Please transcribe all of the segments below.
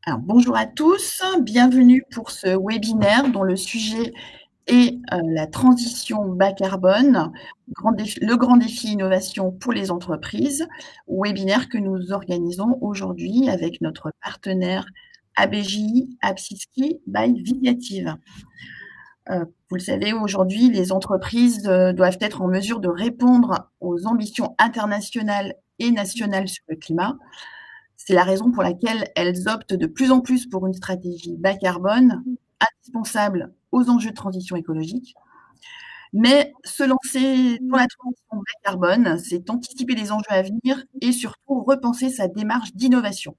Alors, bonjour à tous, bienvenue pour ce webinaire dont le sujet est la transition bas carbone, le grand défi innovation pour les entreprises, webinaire que nous organisons aujourd'hui avec notre partenaire ABJI Apsiski by Vidiative. Vous le savez, aujourd'hui, les entreprises doivent être en mesure de répondre aux ambitions internationales et nationales sur le climat. C'est la raison pour laquelle elles optent de plus en plus pour une stratégie bas carbone, indispensable aux enjeux de transition écologique. Mais se lancer dans la transition bas carbone, c'est anticiper les enjeux à venir et surtout repenser sa démarche d'innovation.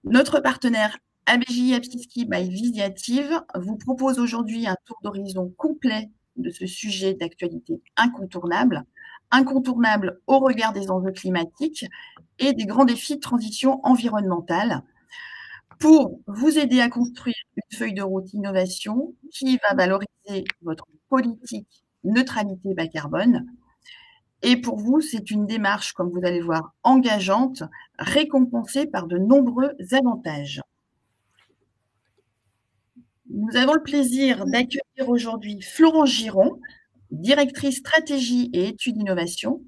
Notre partenaire ABJI Apsiski by Vidiative vous propose aujourd'hui un tour d'horizon complet de ce sujet d'actualité incontournable au regard des enjeux climatiques et des grands défis de transition environnementale, pour vous aider à construire une feuille de route innovation qui va valoriser votre politique neutralité bas carbone. Et pour vous, c'est une démarche, comme vous allez voir, engageante, récompensée par de nombreux avantages. Nous avons le plaisir d'accueillir aujourd'hui Florence Giron, directrice stratégie et études d'innovation,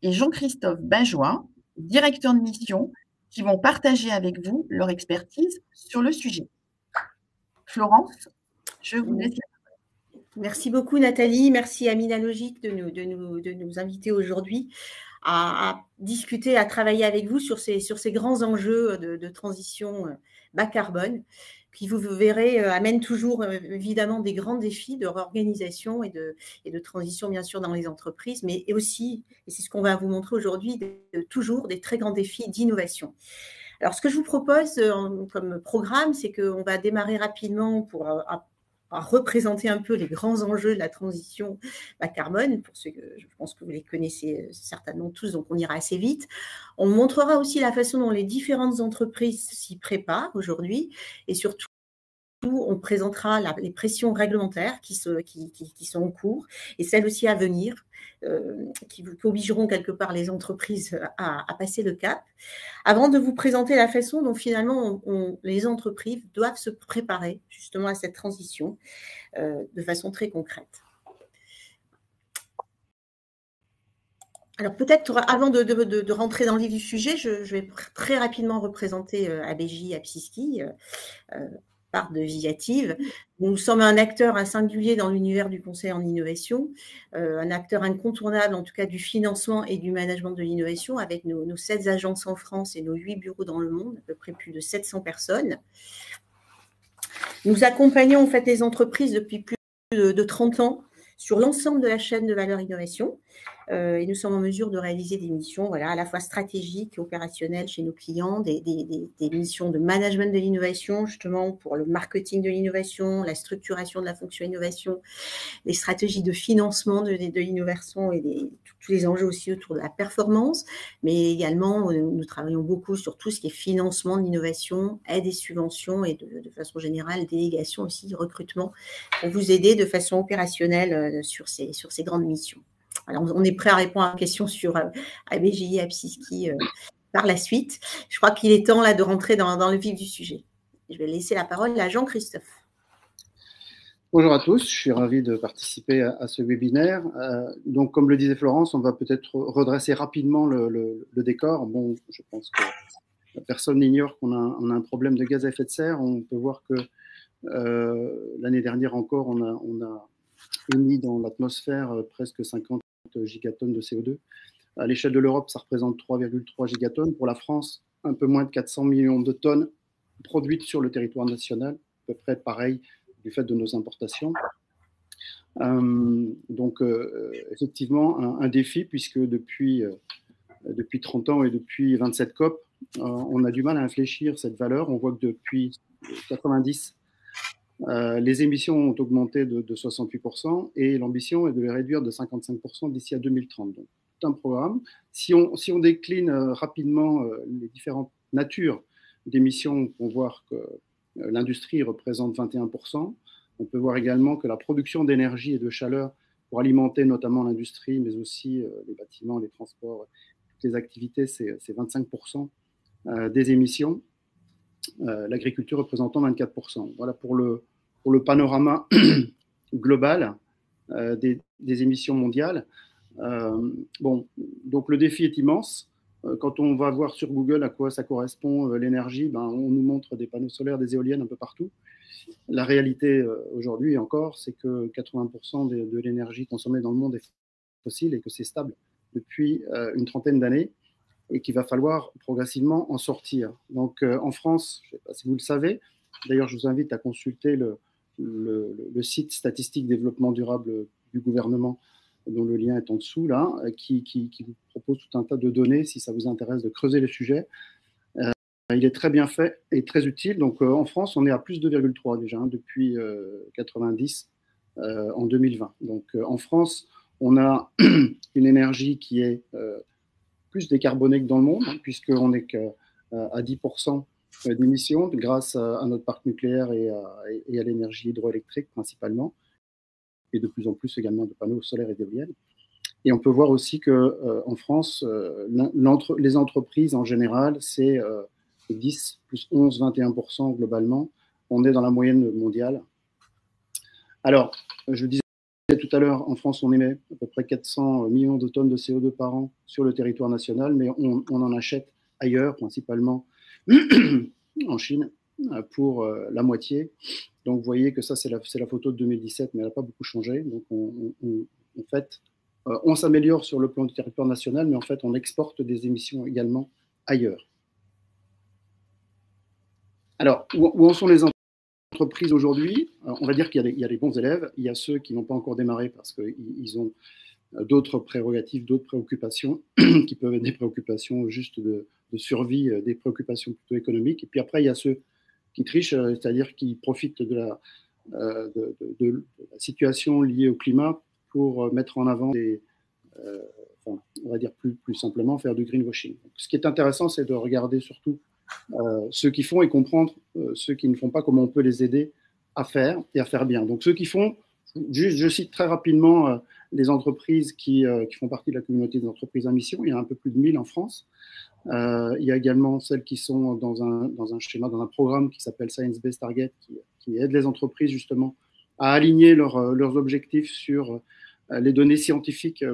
et Jean-Christophe Bajois, directeur de mission, qui vont partager avec vous leur expertise sur le sujet. Florence, je vous laisse la parole. Merci beaucoup Nathalie, merci à Minalogic de nous inviter aujourd'hui à discuter, à travailler avec vous sur ces grands enjeux de transition bas carbone, qui vous verrez amènent toujours évidemment des grands défis de réorganisation et de transition bien sûr dans les entreprises, mais aussi, et c'est ce qu'on va vous montrer aujourd'hui, toujours des très grands défis d'innovation. Alors ce que je vous propose comme programme, c'est qu'on va démarrer rapidement pour à représenter un peu les grands enjeux de la transition bas carbone, pour ceux que je pense que vous les connaissez certainement tous, donc on ira assez vite. On montrera aussi la façon dont les différentes entreprises s'y préparent aujourd'hui, et surtout on présentera les pressions réglementaires qui sont en cours et celles aussi à venir, qui obligeront quelque part les entreprises à passer le cap, avant de vous présenter la façon dont finalement les entreprises doivent se préparer justement à cette transition de façon très concrète. Alors peut-être avant de rentrer dans le vif du sujet, je vais très rapidement représenter ABJI Apsiski, part de Vidiative. Nous sommes un acteur singulier dans l'univers du conseil en innovation, un acteur incontournable en tout cas du financement et du management de l'innovation, avec nos 7 agences en France et nos 8 bureaux dans le monde, à peu près plus de 700 personnes. Nous accompagnons en fait les entreprises depuis plus de 30 ans sur l'ensemble de la chaîne de valeur innovation, et nous sommes en mesure de réaliser des missions à la fois stratégiques et opérationnelles chez nos clients, des missions de management de l'innovation, justement pour le marketing de l'innovation, la structuration de la fonction innovation, les stratégies de financement de l'innovation et tous les enjeux aussi autour de la performance, mais également nous travaillons beaucoup sur tout ce qui est financement de l'innovation, aide et subventions et de façon générale délégation aussi, recrutement, pour vous aider de façon opérationnelle sur ces grandes missions. Alors, on est prêt à répondre à une question sur ABJI Apsiski par la suite. Je crois qu'il est temps là de rentrer dans le vif du sujet. Je vais laisser la parole à Jean-Christophe. Bonjour à tous, je suis ravi de participer à ce webinaire. Donc, comme le disait Florence, on va peut-être redresser rapidement le décor. Bon, je pense que personne n'ignore qu'on a un problème de gaz à effet de serre. On peut voir que l'année dernière encore, on a émis dans l'atmosphère presque 50 gigatonnes de CO2. À l'échelle de l'Europe, ça représente 3,3 gigatonnes. Pour la France, un peu moins de 400 millions de tonnes produites sur le territoire national, à peu près pareil du fait de nos importations. Donc, effectivement, un défi, puisque depuis 30 ans et depuis 27 COP, on a du mal à infléchir cette valeur. On voit que depuis 90, les émissions ont augmenté de 68% et l'ambition est de les réduire de 55% d'ici à 2030. Donc, c'est un programme. Si on décline rapidement les différentes natures d'émissions, on peut voir que l'industrie représente 21%. On peut voir également que la production d'énergie et de chaleur pour alimenter notamment l'industrie, mais aussi les bâtiments, les transports, toutes les activités, c'est 25% des émissions. l'agriculture représentant 24%. Voilà pour le panorama global des émissions mondiales. Bon, donc le défi est immense. Quand on va voir sur Google à quoi ça correspond l'énergie, on nous montre des panneaux solaires, des éoliennes un peu partout. La réalité aujourd'hui encore, c'est que 80% de l'énergie consommée dans le monde est fossile et que c'est stable depuis une trentaine d'années et qu'il va falloir progressivement en sortir. Donc en France, je ne sais pas si vous le savez, d'ailleurs je vous invite à consulter le site Statistique Développement Durable du gouvernement, dont le lien est en dessous, là, qui vous propose tout un tas de données, si ça vous intéresse de creuser le sujet. Il est très bien fait et très utile. Donc en France, on est à plus 2,3 déjà, depuis 90 en 2020. Donc en France, on a une énergie qui est plus décarbonée que dans le monde, puisqu'on n'est qu'à 10% d'émissions grâce à notre parc nucléaire et à l'énergie hydroélectrique principalement, et de plus en plus également de panneaux solaires et d'éoliennes. Et on peut voir aussi qu'en France, les entreprises en général, c'est 10 plus 11, 21% globalement. On est dans la moyenne mondiale. Alors, je disais tout à l'heure, en France, on émet à peu près 400 millions de tonnes de CO2 par an sur le territoire national, mais on en achète ailleurs, principalement en Chine, pour la moitié. Donc, vous voyez que ça, c'est la photo de 2017, mais elle n'a pas beaucoup changé. Donc, en fait, on s'améliore sur le plan du territoire national, mais en fait, on exporte des émissions également ailleurs. Alors, où en sont les entreprises aujourd'hui? On va dire qu'il y a des bons élèves, il y a ceux qui n'ont pas encore démarré parce qu'ils ont d'autres prérogatives, d'autres préoccupations, qui peuvent être des préoccupations juste de survie, des préoccupations plutôt économiques. Et puis après, il y a ceux qui trichent, c'est-à-dire qui profitent de la situation liée au climat pour mettre en avant on va dire plus simplement, faire du greenwashing. Donc, ce qui est intéressant, c'est de regarder surtout ceux qui font et comprendre ceux qui ne font pas, comment on peut les aider à faire et à faire bien. Donc ceux qui font, je cite très rapidement les entreprises qui font partie de la communauté des entreprises à mission. Il y a un peu plus de 1000 en France. Il y a également celles qui sont dans un schéma, dans un programme qui s'appelle Science Based Target, qui aide les entreprises justement à aligner leurs objectifs sur les données scientifiques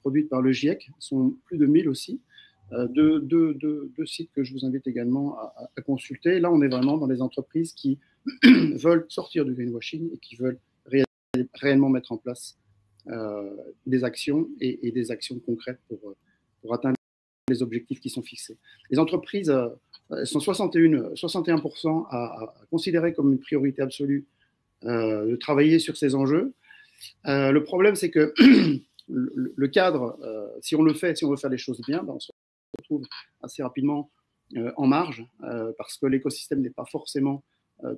produites par le GIEC. Ils sont plus de 1000 aussi. Deux sites que je vous invite également à consulter. Là, on est vraiment dans les entreprises qui veulent sortir du greenwashing et qui veulent réellement mettre en place des actions et des actions concrètes pour atteindre les objectifs qui sont fixés. Les entreprises sont 61% à considérer comme une priorité absolue de travailler sur ces enjeux. Le problème, c'est que le cadre, si on veut faire les choses bien, on se retrouve assez rapidement en marge parce que l'écosystème n'est pas forcément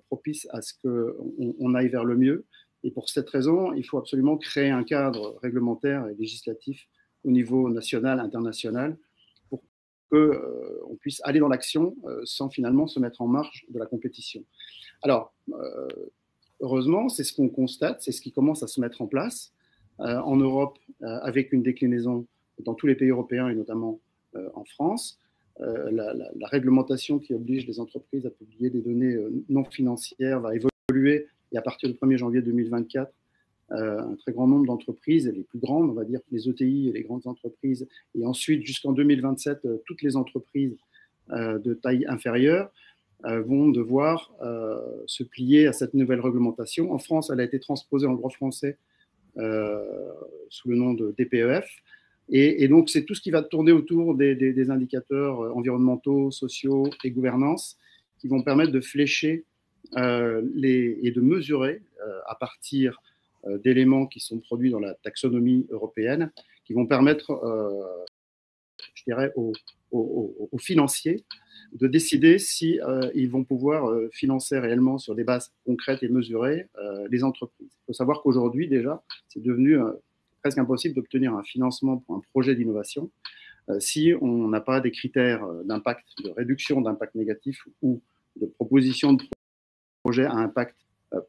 propice à ce qu'on aille vers le mieux. Et pour cette raison, il faut absolument créer un cadre réglementaire et législatif au niveau national, international, pour qu'on puisse aller dans l'action sans finalement se mettre en marge de la compétition. Alors, heureusement, c'est ce qu'on constate, c'est ce qui commence à se mettre en place en Europe avec une déclinaison dans tous les pays européens et notamment en France. La réglementation qui oblige les entreprises à publier des données non financières va évoluer et à partir du 1er janvier 2024, un très grand nombre d'entreprises, les plus grandes, on va dire les ETI et les grandes entreprises, et ensuite jusqu'en 2027, toutes les entreprises de taille inférieure vont devoir se plier à cette nouvelle réglementation. En France, elle a été transposée en droit français sous le nom de DPEF. Et donc, c'est tout ce qui va tourner autour des indicateurs environnementaux, sociaux et gouvernance qui vont permettre de flécher et de mesurer à partir d'éléments qui sont produits dans la taxonomie européenne, qui vont permettre, je dirais, aux financiers de décider si ils vont pouvoir financer réellement sur des bases concrètes et mesurées les entreprises. Il faut savoir qu'aujourd'hui, déjà, c'est devenu presque impossible d'obtenir un financement pour un projet d'innovation si on n'a pas des critères d'impact, de réduction d'impact négatif ou de proposition de projet à impact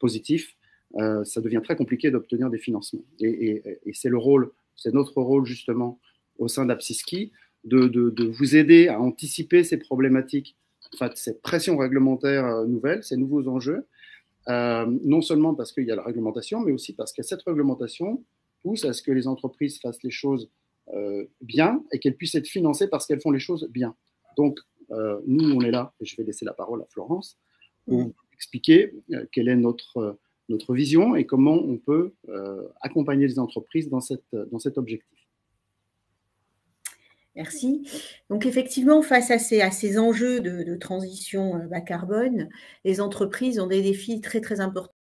positif. Ça devient très compliqué d'obtenir des financements. Et c'est notre rôle justement au sein d'Apsiski de vous aider à anticiper ces problématiques cette pression réglementaire nouvelle, ces nouveaux enjeux, non seulement parce qu'il y a la réglementation, mais aussi parce que cette réglementation pousse à ce que les entreprises fassent les choses bien et qu'elles puissent être financées parce qu'elles font les choses bien. Donc, nous, on est là, et je vais laisser la parole à Florence, pour vous expliquer quelle est notre vision et comment on peut accompagner les entreprises dans cet objectif. Merci. Donc effectivement, face à ces enjeux de transition bas carbone, les entreprises ont des défis très très importants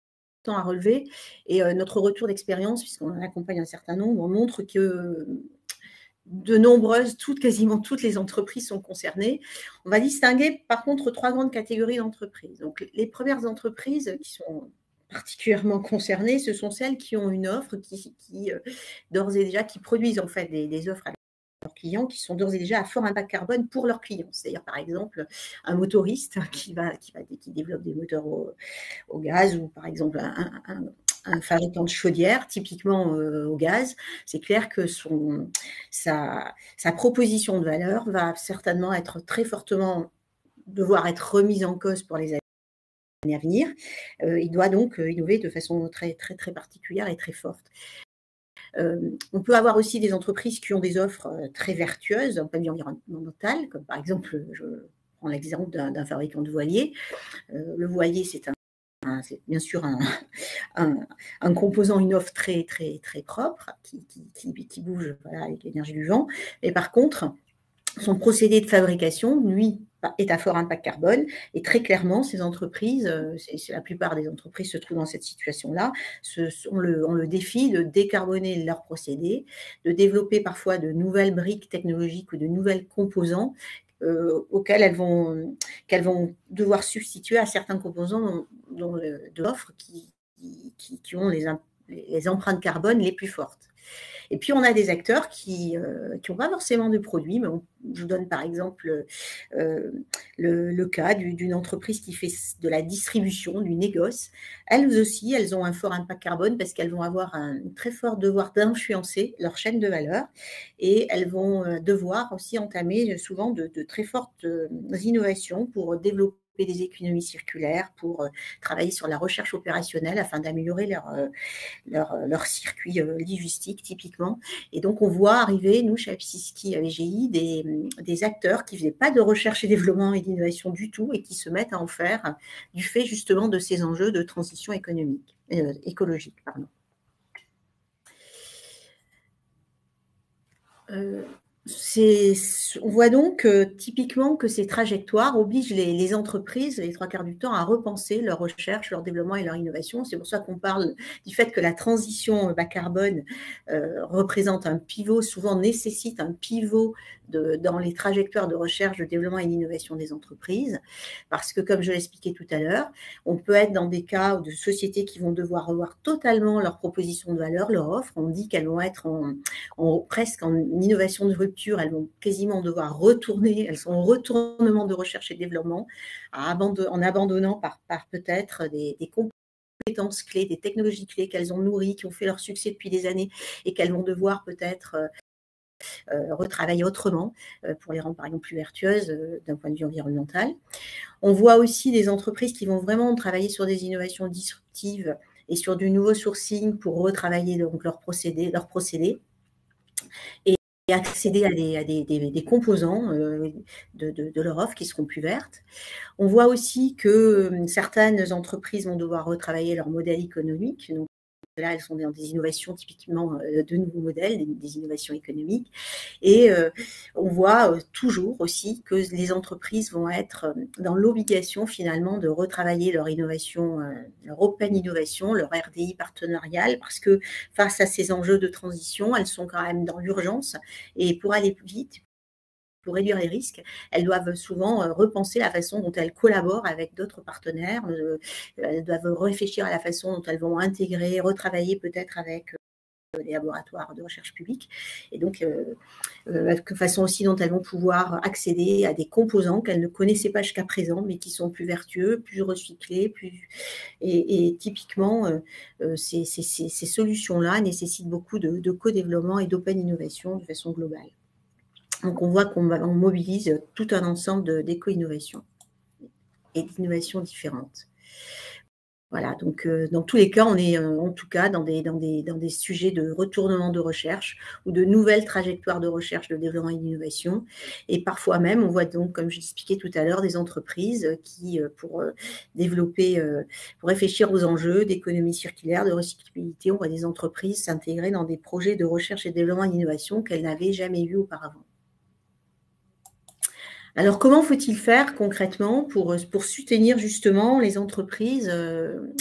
à relever. Et notre retour d'expérience, puisqu'on en accompagne un certain nombre, montre que quasiment toutes les entreprises sont concernées. On va distinguer par contre 3 grandes catégories d'entreprises. Donc les premières entreprises qui sont particulièrement concernées, ce sont celles qui ont une offre qui d'ores et déjà, qui produisent en fait des offres à leurs clients qui sont d'ores et déjà à fort impact carbone pour leurs clients. C'est-à-dire par exemple un motoriste qui développe des moteurs au gaz, ou par exemple un fabricant de chaudière, typiquement au gaz. C'est clair que sa proposition de valeur va certainement être très fortement devoir être remise en cause pour les années à venir. Il doit donc innover de façon très, très, très particulière et très forte. On peut avoir aussi des entreprises qui ont des offres très vertueuses d'un point de vue environnemental, comme par exemple, je prends l'exemple d'un fabricant de voiliers. Le voilier, c'est bien sûr un composant, une offre très, très, très propre qui bouge avec l'énergie du vent. Mais par contre, son procédé de fabrication, lui, est à fort impact carbone. Et très clairement, ces entreprises, la plupart des entreprises se trouvent dans cette situation-là, ont le défi de décarboner leur procédé, de développer parfois de nouvelles briques technologiques ou de nouvelles composants auxquels elles vont devoir substituer à certains composants de l'offre qui ont les empreintes carbone les plus fortes. Et puis, on a des acteurs qui n'ont pas forcément de produits, mais je vous donne par exemple le cas d'une entreprise qui fait de la distribution, du négoce. Elles aussi, elles ont un fort impact carbone parce qu'elles vont avoir un très fort devoir d'influencer leur chaîne de valeur et elles vont devoir aussi entamer souvent de très fortes innovations pour développer des économies circulaires, pour travailler sur la recherche opérationnelle afin d'améliorer leur circuit logistique typiquement. Et donc on voit arriver, nous chez Apsiski à VGI, des acteurs qui ne faisaient pas de recherche et développement et d'innovation du tout et qui se mettent à en faire du fait justement de ces enjeux de transition écologique. On voit donc typiquement que ces trajectoires obligent les entreprises, les 3/4 du temps, à repenser leur recherche, leur développement et leur innovation. C'est pour ça qu'on parle du fait que la transition bas carbone représente un pivot, souvent nécessite un pivot dans les trajectoires de recherche, de développement et d'innovation des entreprises. Parce que, comme je l'expliquais tout à l'heure, on peut être dans des cas de sociétés qui vont devoir revoir totalement leur proposition de valeur, leur offre. On dit qu'elles vont être presque en innovation de rupture, elles vont quasiment devoir retourner, elles sont en retournement de recherche et développement, en abandonnant par peut-être des compétences clés, des technologies clés qu'elles ont nourries, qui ont fait leur succès depuis des années et qu'elles vont devoir peut-être retravailler autrement pour les rendre par exemple plus vertueuses d'un point de vue environnemental. On voit aussi des entreprises qui vont vraiment travailler sur des innovations disruptives et sur du nouveau sourcing pour retravailler donc leurs procédés et accéder à des composants de leur offre qui seront plus vertes. On voit aussi que certaines entreprises vont devoir retravailler leur modèle économique. Donc là, elles sont dans des innovations typiquement de nouveaux modèles, des innovations économiques. Et on voit toujours aussi que les entreprises vont être dans l'obligation finalement de retravailler leur innovation, leur open innovation, leur RDI partenarial, parce que face à ces enjeux de transition, elles sont quand même dans l'urgence. Et pour aller plus vite, pour réduire les risques, elles doivent souvent repenser la façon dont elles collaborent avec d'autres partenaires, elles doivent réfléchir à la façon dont elles vont intégrer, retravailler peut-être avec des laboratoires de recherche publique, et donc la façon aussi dont elles vont pouvoir accéder à des composants qu'elles ne connaissaient pas jusqu'à présent, mais qui sont plus vertueux, plus recyclés, et typiquement, ces solutions-là nécessitent beaucoup de co-développement et d'open innovation de façon globale. Donc, on voit qu'on mobilise tout un ensemble d'éco-innovation. et d'innovation différentes. Voilà, donc dans tous les cas, on est en tout cas dans des sujets de retournement de recherche ou de nouvelles trajectoires de recherche, de développement et d'innovation. Et parfois même, on voit donc, comme je l'expliquais tout à l'heure, des entreprises qui, pour développer, pour réfléchir aux enjeux d'économie circulaire, de recyclabilité, on voit des entreprises s'intégrer dans des projets de recherche et de développement et d'innovation qu'elles n'avaient jamais vus auparavant. Alors, comment faut-il faire concrètement pour soutenir justement les entreprises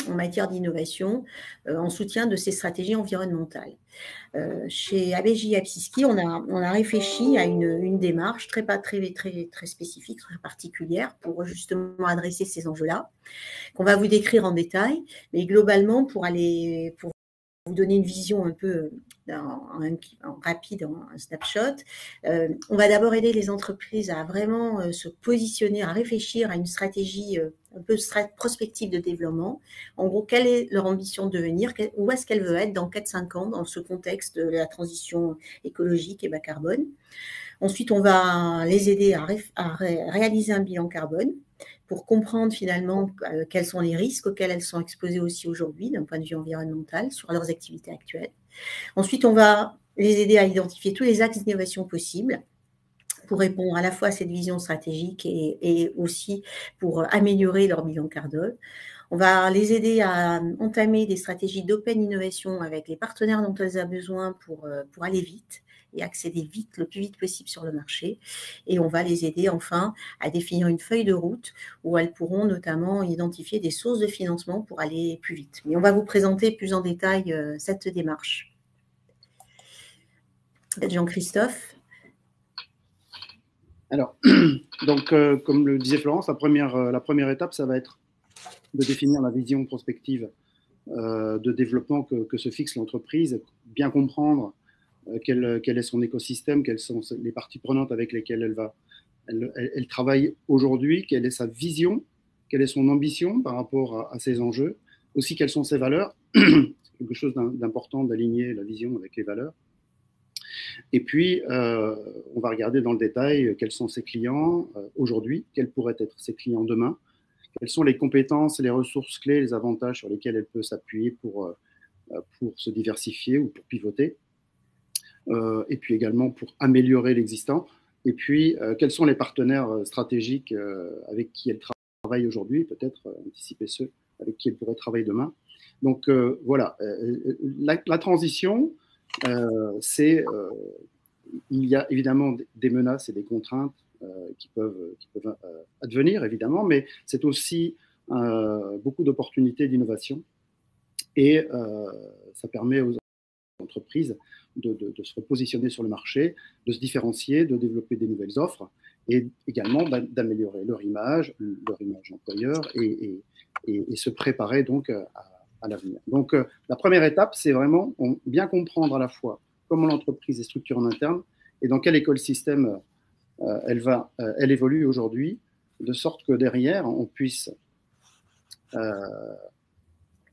en matière d'innovation, en soutien de ces stratégies environnementales? Chez ABJ Apsiski, on a réfléchi à une démarche très spécifique, très particulière pour justement adresser ces enjeux-là, qu'on va vous décrire en détail, mais globalement pour vous donner une vision un peu rapide, un snapshot. On va d'abord aider les entreprises à vraiment se positionner, à réfléchir à une stratégie un peu prospective de développement. En gros, quelle est leur ambition de devenir, où est-ce qu'elle veut être dans 4-5 ans dans ce contexte de la transition écologique et bas carbone. Ensuite, on va les aider à réaliser un bilan carbone pour comprendre finalement quels sont les risques auxquels elles sont exposées aussi aujourd'hui d'un point de vue environnemental sur leurs activités actuelles. Ensuite, on va les aider à identifier tous les axes d'innovation possibles pour répondre à la fois à cette vision stratégique et aussi pour améliorer leur bilan carbone. On va les aider à entamer des stratégies d'open innovation avec les partenaires dont elles ont besoin pour aller vite et accéder vite, le plus vite possible sur le marché. Et on va les aider enfin à définir une feuille de route où elles pourront notamment identifier des sources de financement pour aller plus vite. Mais on va vous présenter plus en détail cette démarche. Jean-Christophe. Alors, donc, comme le disait Florence, la première étape, ça va être de définir la vision prospective de développement que se fixe l'entreprise, bien comprendre quel est son écosystème, quelles sont les parties prenantes avec lesquelles elle travaille aujourd'hui, quelle est sa vision, quelle est son ambition par rapport à ces enjeux, aussi quelles sont ses valeurs. C'est quelque chose d'important d'aligner la vision avec les valeurs. Et puis, on va regarder dans le détail quels sont ses clients aujourd'hui, quels pourraient être ses clients demain, quelles sont les compétences, les ressources clés, les avantages sur lesquels elle peut s'appuyer pour se diversifier ou pour pivoter, et puis également pour améliorer l'existant. Et puis, quels sont les partenaires stratégiques avec qui elle travaille aujourd'hui, peut-être anticiper ceux avec qui elle pourrait travailler demain. Donc, voilà, la transition, il y a évidemment des menaces et des contraintes qui peuvent advenir, évidemment, mais c'est aussi beaucoup d'opportunités d'innovation et ça permet aux entreprises de se repositionner sur le marché, de se différencier, de développer des nouvelles offres et également d'améliorer leur image employeur et se préparer donc à l'avenir. Donc, la première étape, c'est vraiment bien comprendre à la fois comment l'entreprise est structurée en interne et dans quel écosystème elle évolue aujourd'hui, de sorte que derrière, on puisse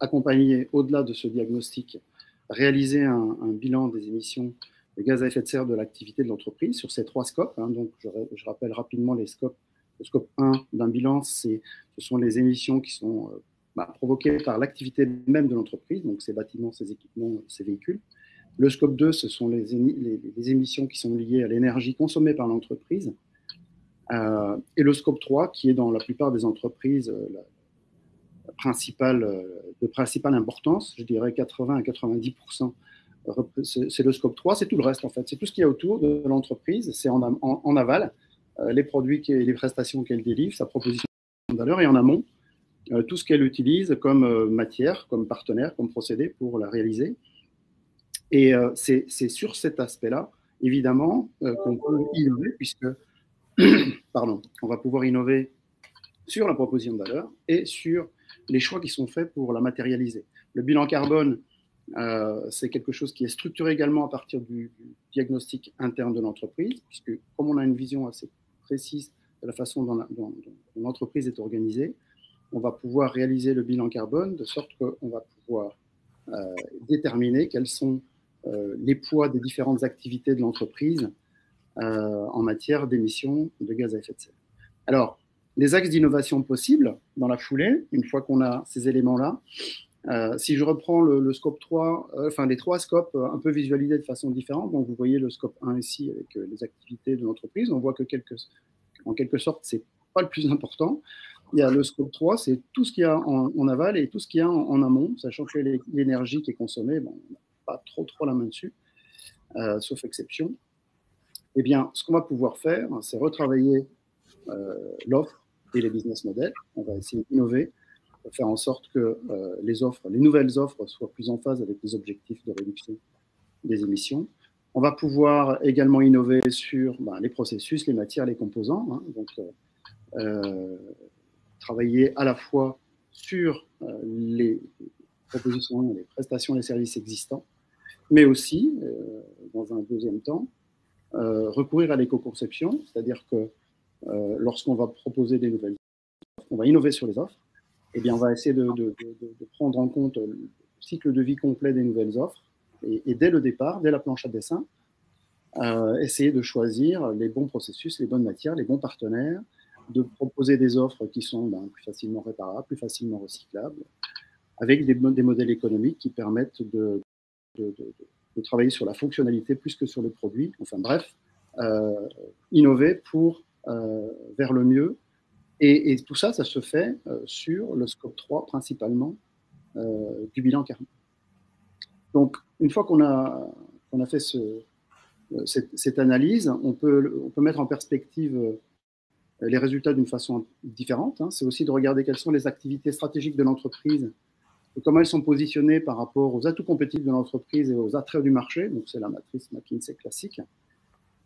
accompagner, au-delà de ce diagnostic, réaliser un bilan des émissions de gaz à effet de serre de l'activité de l'entreprise sur ces 3 scopes. Donc, je rappelle rapidement les scopes. Le scope 1 d'un bilan, ce sont les émissions qui sont provoquées par l'activité même de l'entreprise, donc ces bâtiments, ces équipements, ces véhicules. Le scope 2, ce sont les émissions qui sont liées à l'énergie consommée par l'entreprise. Et le scope 3, qui est dans la plupart des entreprises de principale importance, je dirais 80 à 90%, c'est le scope 3, c'est tout le reste en fait. C'est tout ce qu'il y a autour de l'entreprise, c'est en aval, les produits et les prestations qu'elle délivre, sa proposition de valeur, et en amont, tout ce qu'elle utilise comme matière, comme partenaire, comme procédé pour la réaliser. Et c'est sur cet aspect-là, évidemment, qu'on peut innover, puisque on va pouvoir innover sur la proposition de valeur et sur les choix qui sont faits pour la matérialiser. Le bilan carbone, c'est quelque chose qui est structuré également à partir du diagnostic interne de l'entreprise, puisque comme on a une vision assez précise de la façon dont l'entreprise est organisée, on va pouvoir réaliser le bilan carbone de sorte qu'on va pouvoir déterminer quels sont les poids des différentes activités de l'entreprise en matière d'émissions de gaz à effet de serre. Alors, les axes d'innovation possibles dans la foulée, une fois qu'on a ces éléments-là. Si je reprends le scope 3, les 3 scopes un peu visualisés de façon différente, donc vous voyez le scope 1 ici avec les activités de l'entreprise, on voit que en quelque sorte, c'est pas le plus important. Il y a le scope 3, c'est tout ce qu'il y a en aval et tout ce qu'il y a en amont, sachant que l'énergie qui est consommée, bon, on n'a pas trop la main dessus, sauf exception. Eh bien, ce qu'on va pouvoir faire, c'est retravailler l'offre et les business models. On va essayer d'innover pour faire en sorte que les nouvelles offres soient plus en phase avec les objectifs de réduction des émissions. On va pouvoir également innover sur les processus, les matières, les composants. Hein, donc, travailler à la fois sur les propositions, les prestations, les services existants, mais aussi, dans un deuxième temps, recourir à l'éco-conception, c'est-à-dire que lorsqu'on va proposer des nouvelles offres, on va innover sur les offres, eh bien, on va essayer de prendre en compte le cycle de vie complet des nouvelles offres et dès le départ, dès la planche à dessin, essayer de choisir les bons processus, les bonnes matières, les bons partenaires, de proposer des offres qui sont plus facilement réparables, plus facilement recyclables, avec des modèles économiques qui permettent de travailler sur la fonctionnalité plus que sur le produit. Enfin bref, innover vers le mieux. Et tout ça, ça se fait sur le scope 3 principalement du bilan carbone. Donc, une fois qu'on a fait cette analyse, on peut mettre en perspective les résultats d'une façon différente. Hein. C'est aussi de regarder quelles sont les activités stratégiques de l'entreprise et comment elles sont positionnées par rapport aux atouts compétitifs de l'entreprise et aux attraits du marché. Donc, c'est la matrice McKinsey classique.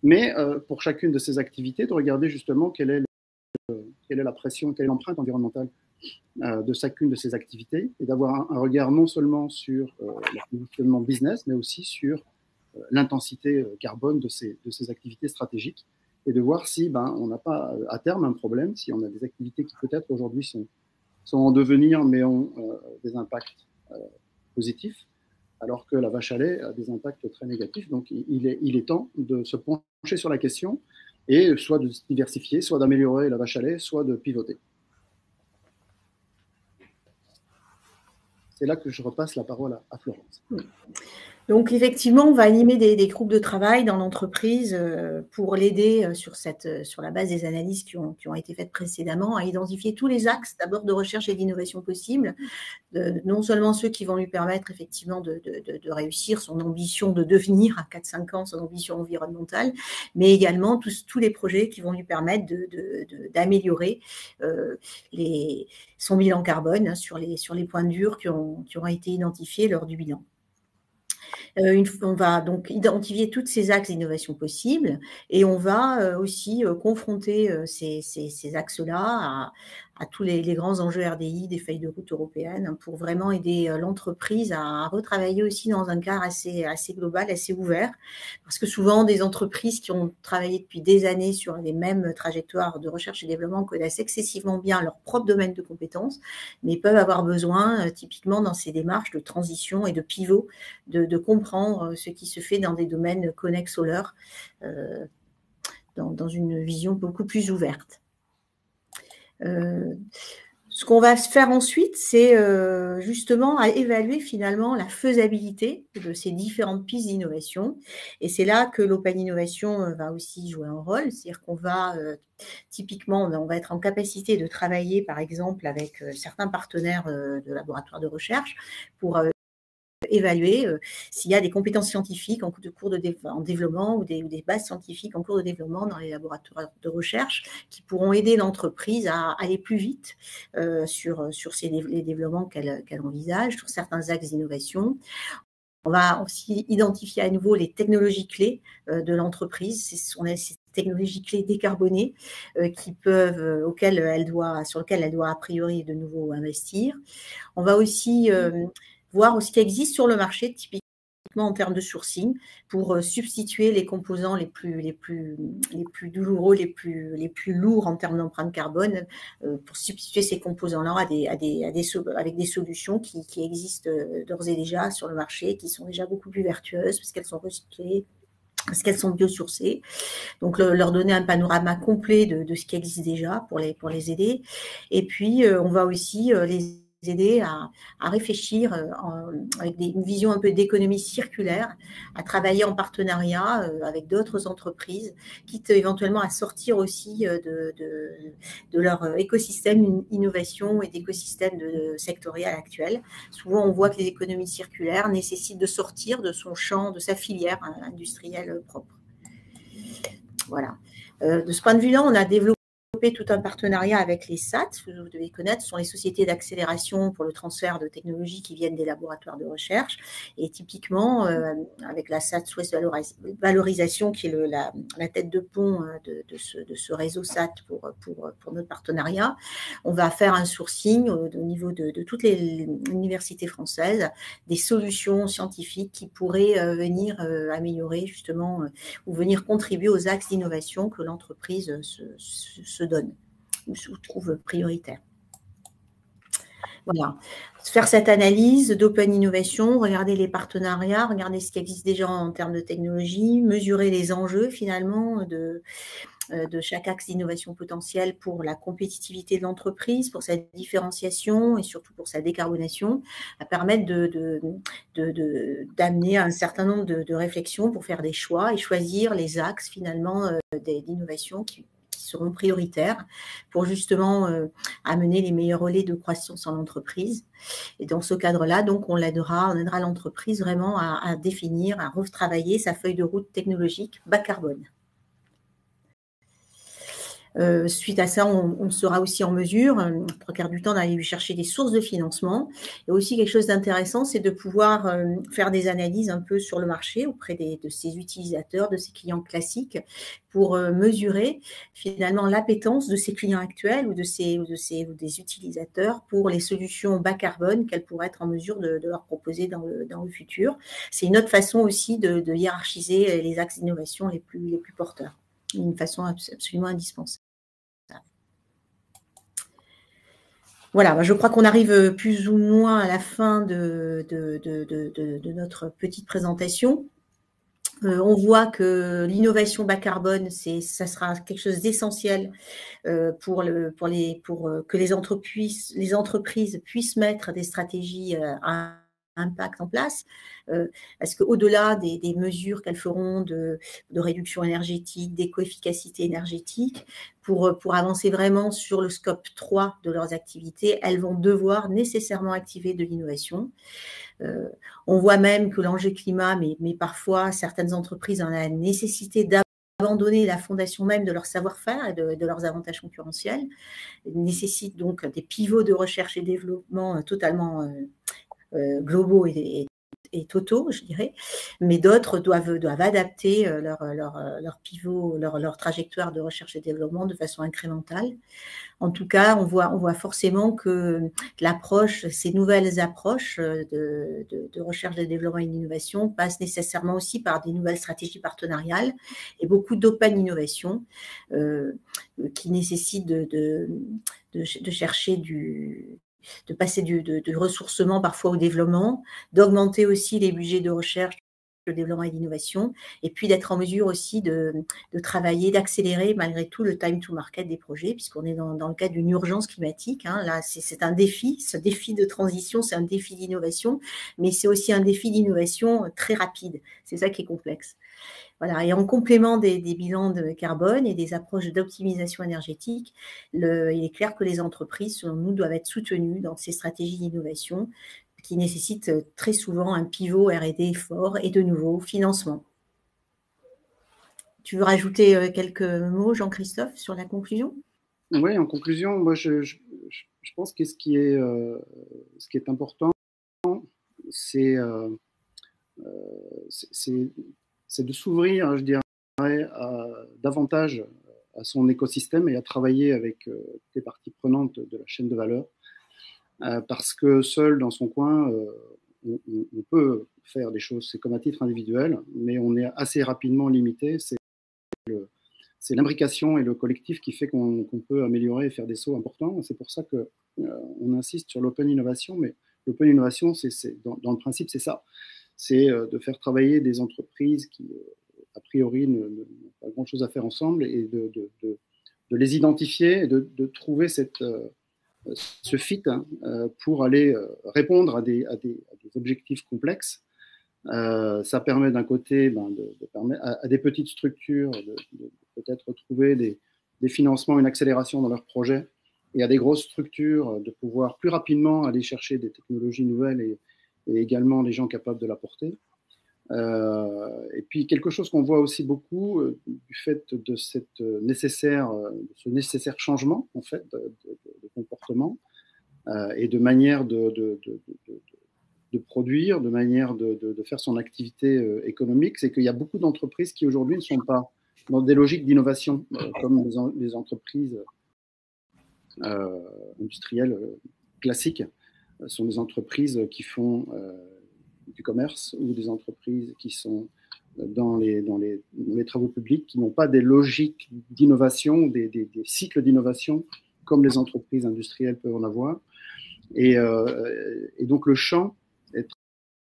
Mais pour chacune de ces activités, de regarder justement quelle est la pression, quelle est l'empreinte environnementale de chacune de ces activités et d'avoir un regard non seulement sur le positionnement business, mais aussi sur l'intensité carbone de ces activités stratégiques et de voir si on n'a pas à terme un problème, si on a des activités qui peut-être aujourd'hui sont en devenir mais ont des impacts positifs, alors que la vache à lait a des impacts très négatifs. Donc il est temps de se pencher sur la question et soit de se diversifier, soit d'améliorer la vache à lait, soit de pivoter. C'est là que je repasse la parole à Florence. Donc, effectivement, on va animer des groupes de travail dans l'entreprise pour l'aider sur la base des analyses qui ont été faites précédemment à identifier tous les axes d'abord de recherche et d'innovation possibles, non seulement ceux qui vont lui permettre effectivement de réussir son ambition de devenir à 4-5 ans, son ambition environnementale, mais également tous les projets qui vont lui permettre d'améliorer son bilan carbone sur les points durs qui ont été identifiés lors du bilan. On va donc identifier tous ces axes d'innovation possibles et on va aussi confronter ces axes-là à tous les grands enjeux RDI des feuilles de route européennes pour vraiment aider l'entreprise à retravailler aussi dans un cadre assez global, assez ouvert. Parce que souvent, des entreprises qui ont travaillé depuis des années sur les mêmes trajectoires de recherche et développement connaissent excessivement bien leur propre domaine de compétences, mais peuvent avoir besoin, typiquement dans ces démarches de transition et de pivot, de comprendre ce qui se fait dans des domaines connexes au leur, dans une vision beaucoup plus ouverte. Ce qu'on va faire ensuite, c'est justement à évaluer finalement la faisabilité de ces différentes pistes d'innovation. Et c'est là que l'Open Innovation va aussi jouer un rôle. C'est-à-dire qu'on va, typiquement, on va être en capacité de travailler, par exemple, avec certains partenaires de laboratoires de recherche pour évaluer s'il y a des compétences scientifiques en développement ou des bases scientifiques en cours de développement dans les laboratoires de recherche qui pourront aider l'entreprise à aller plus vite sur les développements qu'elle envisage, sur certains axes d'innovation. On va aussi identifier à nouveau les technologies clés de l'entreprise. On a ces technologies clés décarbonées sur lesquelles elle doit a priori de nouveau investir. On va aussi voir ce qui existe sur le marché, typiquement en termes de sourcing, pour substituer les composants les plus douloureux, les plus lourds en termes d'empreinte carbone, pour substituer ces composants-là avec des solutions qui existent d'ores et déjà sur le marché, qui sont déjà beaucoup plus vertueuses parce qu'elles sont recyclées, parce qu'elles sont biosourcées. Donc, leur donner un panorama complet de ce qui existe déjà pour les aider. Et puis, on va aussi les aider à réfléchir avec une vision un peu d'économie circulaire, à travailler en partenariat avec d'autres entreprises, quitte éventuellement à sortir aussi de leur écosystème innovation et d'écosystème sectoriel actuel. Souvent, on voit que les économies circulaires nécessitent de sortir de son champ, de sa filière industrielle propre. Voilà. De ce point de vue-là, on a développé tout un partenariat avec les SAT, que vous devez connaître, ce sont les sociétés d'accélération pour le transfert de technologies qui viennent des laboratoires de recherche. Et typiquement, avec la SAT Souest Valorisation, qui est la tête de pont de ce réseau SAT pour notre partenariat, on va faire un sourcing au niveau de toutes les universités françaises, des solutions scientifiques qui pourraient venir améliorer justement ou venir contribuer aux axes d'innovation que l'entreprise se donne ou se trouve prioritaire. Voilà. Faire cette analyse d'open innovation, regarder les partenariats, regarder ce qui existe déjà en termes de technologie, mesurer les enjeux finalement de chaque axe d'innovation potentielle pour la compétitivité de l'entreprise, pour sa différenciation et surtout pour sa décarbonation, à permettre d'amener un certain nombre de réflexions pour faire des choix et choisir les axes finalement d'innovation qui seront prioritaires pour justement amener les meilleurs relais de croissance en entreprise. Et dans ce cadre-là, donc, on aidera l'entreprise vraiment à définir, à retravailler sa feuille de route technologique bas carbone. Suite à ça, on sera aussi en mesure, 3/4 du temps, d'aller lui chercher des sources de financement. Et aussi, quelque chose d'intéressant, c'est de pouvoir faire des analyses un peu sur le marché auprès de ses utilisateurs, de ses clients classiques, pour mesurer finalement l'appétence de ses clients actuels ou des utilisateurs pour les solutions bas carbone qu'elles pourraient être en mesure de leur proposer dans le futur. C'est une autre façon aussi de hiérarchiser les axes d'innovation les plus porteurs, d'une façon absolument indispensable. Voilà, je crois qu'on arrive plus ou moins à la fin de notre petite présentation. On voit que l'innovation bas carbone, ça sera quelque chose d'essentiel pour que les entreprises puissent mettre des stratégies à impact en place, parce qu'au-delà des mesures qu'elles feront de réduction énergétique, d'éco-efficacité énergétique, pour avancer vraiment sur le scope 3 de leurs activités, elles vont devoir nécessairement activer de l'innovation. On voit même que l'enjeu climat, mais parfois certaines entreprises ont la nécessité d'abandonner la fondation même de leur savoir-faire et de leurs avantages concurrentiels, nécessitent donc des pivots de recherche et développement totalement globaux et totaux, je dirais, mais d'autres doivent adapter leur pivot, leur trajectoire de recherche et développement de façon incrémentale. En tout cas, on voit forcément que ces nouvelles approches de recherche et développement et d'innovation passent nécessairement aussi par des nouvelles stratégies partenariales et beaucoup d'open innovation qui nécessitent de chercher de passer du ressourcement parfois au développement, d'augmenter aussi les budgets de recherche, de développement et d'innovation, et puis d'être en mesure aussi de travailler, d'accélérer malgré tout le time to market des projets, puisqu'on est dans le cadre d'une urgence climatique. Là, c'est un défi, ce défi de transition, c'est un défi d'innovation, mais c'est aussi un défi d'innovation très rapide. C'est ça qui est complexe. Voilà. Et en complément des bilans de carbone et des approches d'optimisation énergétique, il est clair que les entreprises, selon nous, doivent être soutenues dans ces stratégies d'innovation qui nécessitent très souvent un pivot R&D fort et de nouveau financement. Tu veux rajouter quelques mots, Jean-Christophe, sur la conclusion ? Oui, en conclusion, moi je pense que ce qui est important, c'est de s'ouvrir, je dirais, davantage à son écosystème et à travailler avec les parties prenantes de la chaîne de valeur. Parce que seul dans son coin, on peut faire des choses, c'est comme à titre individuel, mais on est assez rapidement limité. C'est l'imbrication et le collectif qui fait qu'on peut améliorer et faire des sauts importants. C'est pour ça qu'on insiste sur l'open innovation, mais l'open innovation, dans le principe, c'est ça. C'est de faire travailler des entreprises a priori, n'ont pas grand-chose à faire ensemble, et de les identifier et de trouver ce fit pour aller répondre à des objectifs complexes. Ça permet d'un côté de permettre à des petites structures de peut-être trouver des financements, une accélération dans leurs projets, et à des grosses structures de pouvoir plus rapidement aller chercher des technologies nouvelles et également des gens capables de l'apporter. Et puis quelque chose qu'on voit aussi beaucoup du fait de ce nécessaire changement en fait de comportement et de manière de produire, de manière de faire son activité économique, c'est qu'il y a beaucoup d'entreprises qui aujourd'hui ne sont pas dans des logiques d'innovation comme les entreprises industrielles classiques. Sont des entreprises qui font du commerce ou des entreprises qui sont dans les travaux publics, qui n'ont pas des logiques d'innovation, des cycles d'innovation comme les entreprises industrielles peuvent en avoir. Et donc le champ est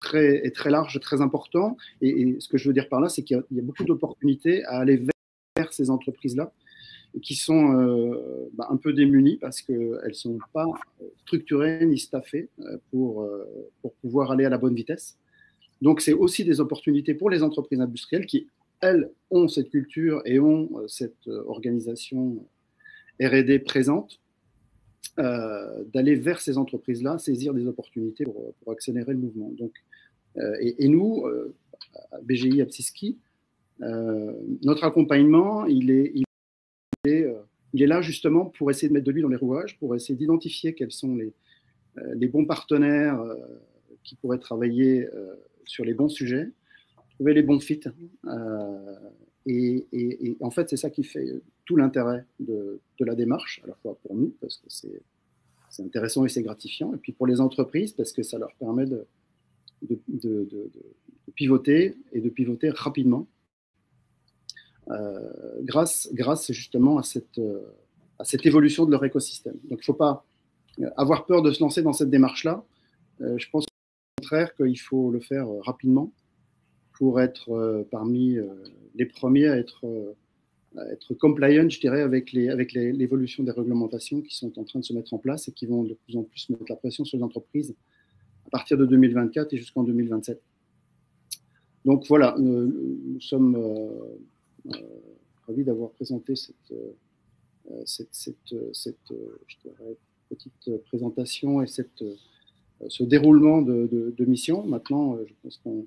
très large, très important. Et ce que je veux dire par là, c'est qu'il y a beaucoup d'opportunités à aller vers ces entreprises-là, qui sont un peu démunies parce qu'elles ne sont pas structurées ni staffées pour pouvoir aller à la bonne vitesse. Donc, c'est aussi des opportunités pour les entreprises industrielles qui, elles, ont cette culture et ont cette organisation R&D présente, d'aller vers ces entreprises-là, saisir des opportunités pour accélérer le mouvement. Donc, et nous, à BGI Apsiski, notre accompagnement, il est là justement pour essayer de mettre de l'huile dans les rouages, pour essayer d'identifier quels sont les bons partenaires qui pourraient travailler sur les bons sujets, trouver les bons fits. Et en fait, c'est ça qui fait tout l'intérêt de la démarche, à la fois pour nous, parce que c'est intéressant et c'est gratifiant, et puis pour les entreprises, parce que ça leur permet de pivoter et de pivoter rapidement. Grâce justement à cette évolution de leur écosystème. Donc il ne faut pas avoir peur de se lancer dans cette démarche-là. Je pense au contraire qu'il faut le faire rapidement pour être parmi les premiers à être compliant, je dirais, avec l'évolution des réglementations qui sont en train de se mettre en place et qui vont de plus en plus mettre la pression sur les entreprises à partir de 2024 et jusqu'en 2027. Donc voilà, nous sommes ravi d'avoir présenté cette je dirais, petite présentation et ce déroulement de mission. Maintenant, je pense qu'on